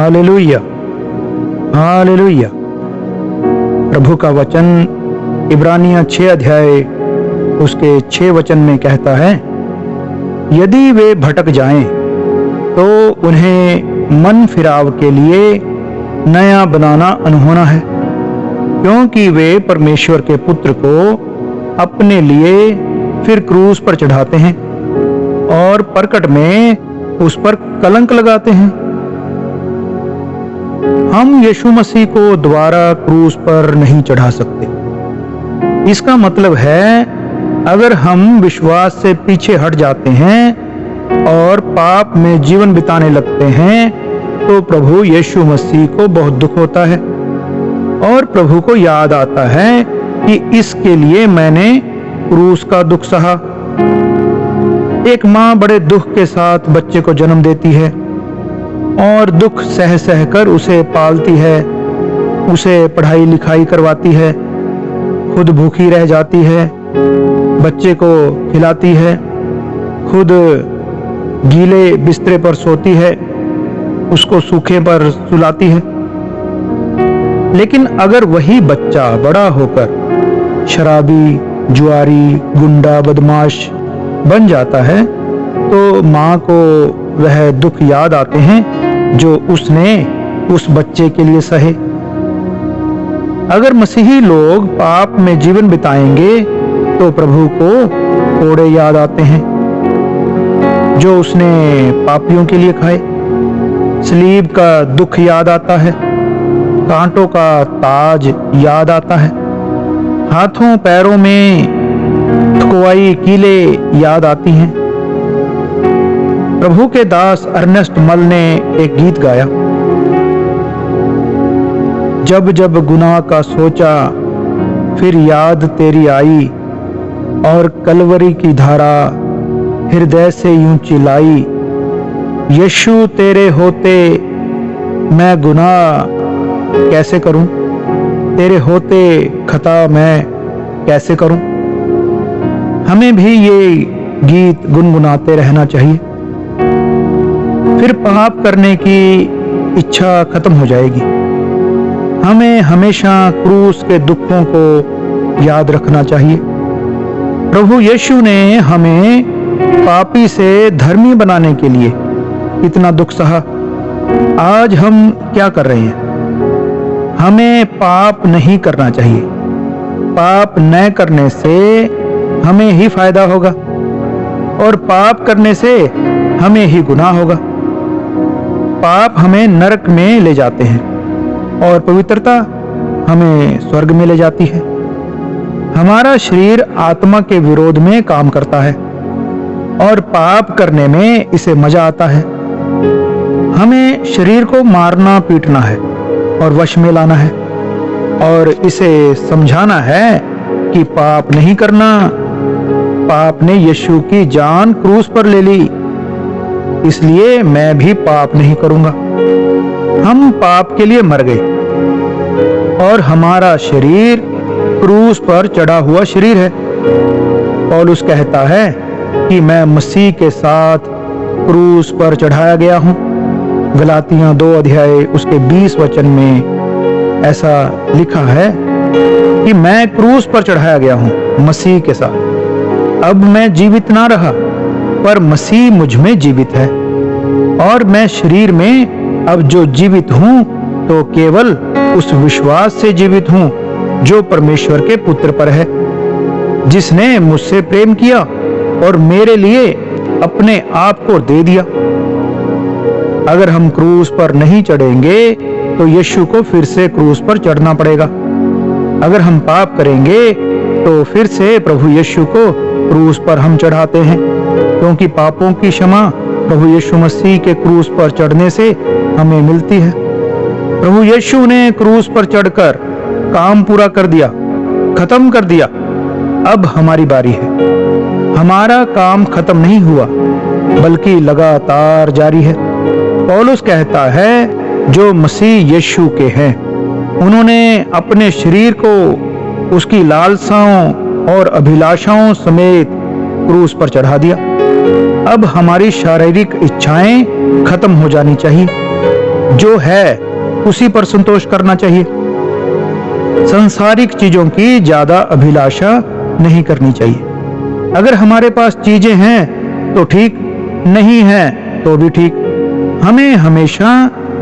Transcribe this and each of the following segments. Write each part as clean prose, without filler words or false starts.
Hallelujah, hallelujah. प्रभु का वचन इब्रानियां 6 अध्याय उसके 6 वचन में कहता है, यदि वे भटक जाएं तो उन्हें मन फिराव के लिए नया बनाना अनहोना है, क्योंकि वे परमेश्वर के पुत्र को अपने लिए फिर क्रूस पर चढ़ाते हैं और प्रकट में उस पर कलंक लगाते हैं। हम यीशु मसीह को दोबारा क्रूस पर नहीं चढ़ा सकते। इसका मतलब है, अगर हम विश्वास से पीछे हट जाते हैं और पाप में जीवन बिताने लगते हैं तो प्रभु यीशु मसीह को बहुत दुख होता है और प्रभु को याद आता है कि इसके लिए मैंने क्रूस का दुख सहा। एक माँ बड़े दुख के साथ बच्चे को जन्म देती है और दुख सह सह कर उसे पालती है, उसे पढ़ाई लिखाई करवाती है, खुद भूखी रह जाती है, बच्चे को खिलाती है, खुद गीले बिस्तरे पर सोती है, उसको सूखे पर सुलाती है। लेकिन अगर वही बच्चा बड़ा होकर शराबी, जुआरी, गुंडा, बदमाश बन जाता है तो माँ को वह दुख याद आते हैं जो उसने उस बच्चे के लिए सहे। अगर मसीही लोग पाप में जीवन बिताएंगे तो प्रभु को कोड़े याद आते हैं जो उसने पापियों के लिए खाए। सलीब का दुख याद आता है, कांटों का ताज याद आता है, हाथों पैरों में ठुकवाई कीले याद आती हैं। प्रभु के दास अर्नेस्ट मल ने एक गीत गाया, जब जब गुनाह का सोचा फिर याद तेरी आई और कलवरी की धारा हृदय से यूं चिल्लाई, यीशु तेरे होते मैं गुनाह कैसे करूं, तेरे होते खता मैं कैसे करूं। हमें भी ये गीत गुनगुनाते रहना चाहिए, फिर पाप करने की इच्छा खत्म हो जाएगी। हमें हमेशा क्रूस के दुखों को याद रखना चाहिए। प्रभु यीशु ने हमें पापी से धर्मी बनाने के लिए इतना दुख सहा। आज हम क्या कर रहे हैं? हमें पाप नहीं करना चाहिए। पाप न करने से हमें ही फायदा होगा और पाप करने से हमें ही गुनाह होगा। पाप हमें नरक में ले जाते हैं और पवित्रता हमें स्वर्ग में ले जाती है। हमारा शरीर आत्मा के विरोध में काम करता है और पाप करने में इसे मजा आता है। हमें शरीर को मारना पीटना है और वश में लाना है और इसे समझाना है कि पाप नहीं करना। पाप ने यीशु की जान क्रूस पर ले ली, इसलिए मैं भी पाप नहीं करूंगा। हम पाप के लिए मर गए और हमारा शरीर क्रूस पर चढ़ा हुआ शरीर है। पौलुस कहता है कि मैं मसीह के साथ क्रूस पर चढ़ाया गया हूं। गलातियां 2 अध्याय उसके 20 वचन में ऐसा लिखा है कि मैं क्रूस पर चढ़ाया गया हूं मसीह के साथ। अब मैं जीवित ना रहा पर मसीह मुझ में जीवित है और मैं शरीर में अब जो जीवित हूं तो केवल उस विश्वास से जीवित हूं जो परमेश्वर के पुत्र पर है, जिसने मुझसे प्रेम किया और मेरे लिए अपने आप को दे दिया। अगर हम क्रूस पर नहीं चढ़ेंगे तो यीशु को फिर से क्रूस पर चढ़ना पड़ेगा। अगर हम पाप करेंगे तो फिर से प्रभु यीशु को क्रूस पर हम चढ़ाते हैं, क्योंकि पापों की क्षमा प्रभु यीशु मसीह के क्रूस पर चढ़ने से हमें मिलती है। प्रभु यीशु ने क्रूस पर चढ़कर काम पूरा कर दिया, खत्म कर दिया। अब हमारी बारी है। हमारा काम खत्म नहीं हुआ बल्कि लगातार जारी है। पौलुस कहता है, जो मसीह यीशु के हैं उन्होंने अपने शरीर को उसकी लालसाओं और अभिलाषाओं समेत क्रूस पर चढ़ा दिया। अब हमारी शारीरिक इच्छाएं खत्म हो जानी चाहिए जो है उसी पर संतोष करना चाहिए। सांसारिक चीजों की ज्यादा अभिलाषा नहीं करनी चाहिए। अगर हमारे पास चीजें हैं तो ठीक, नहीं है तो भी ठीक। हमें हमेशा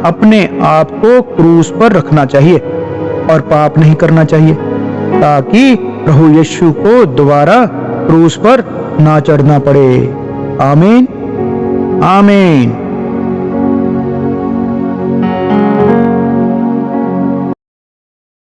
अपने आप को क्रूस पर रखना चाहिए और पाप नहीं करना चाहिए, ताकि प्रभु यीशु को दोबारा क्रूस पर ना चढ़ना पड़े। आमीन, आमीन।